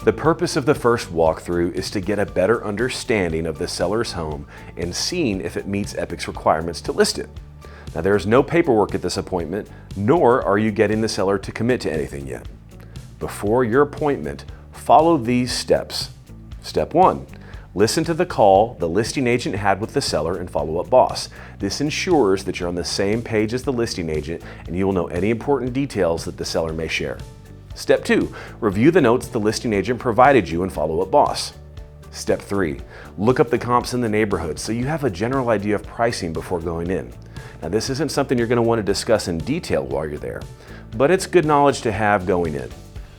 The purpose of the first walkthrough is to get a better understanding of the seller's home and seeing if it meets Epic's requirements to list it. Now, there is no paperwork at this appointment, nor are you getting the seller to commit to anything yet. Before your appointment, follow these steps. Step 1. Listen to the call the listing agent had with the seller and follow-up boss. This ensures that you're on the same page as the listing agent and you will know any important details that the seller may share. Step 2. Review the notes the listing agent provided you and follow-up boss. Step 3. Look up the comps in the neighborhood so you have a general idea of pricing before going in. Now, this isn't something you're going to want to discuss in detail while you're there, but it's good knowledge to have going in.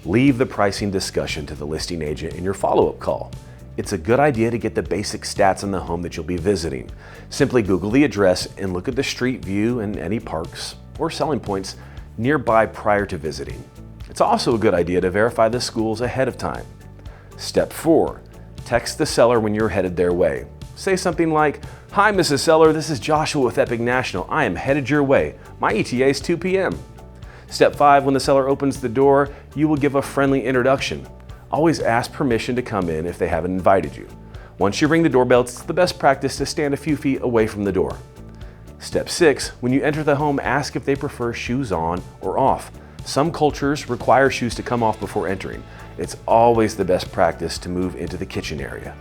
Leave the pricing discussion to the listing agent in your follow-up call. It's a good idea to get the basic stats on the home that you'll be visiting. Simply Google the address and look at the street view and any parks or selling points nearby prior to visiting. It's also a good idea to verify the schools ahead of time. Step 4. Text the seller when you're headed their way. Say something like, "Hi, Mrs. Seller, this is Joshua with Epic National. I am headed your way. My ETA is 2 p.m. Step 5. When the seller opens the door, you will give a friendly introduction. Always ask permission to come in if they haven't invited you. Once you ring the doorbell, it's the best practice to stand a few feet away from the door. Step 6. When you enter the home, ask if they prefer shoes on or off. Some cultures require shoes to come off before entering. It's always the best practice to move into the kitchen area.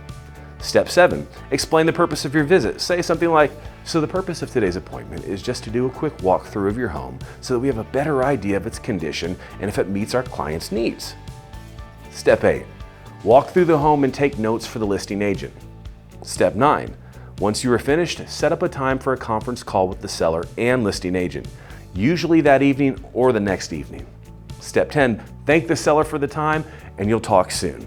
Step 7. Explain the purpose of your visit. Say something like, "So the purpose of today's appointment is just to do a quick walkthrough of your home so that we have a better idea of its condition and if it meets our client's needs." Step 8. Walk through the home and take notes for the listing agent. Step 9. Once you are finished, set up a time for a conference call with the seller and listing agent, usually that evening or the next evening. Step 10. Thank the seller for the time and you'll talk soon.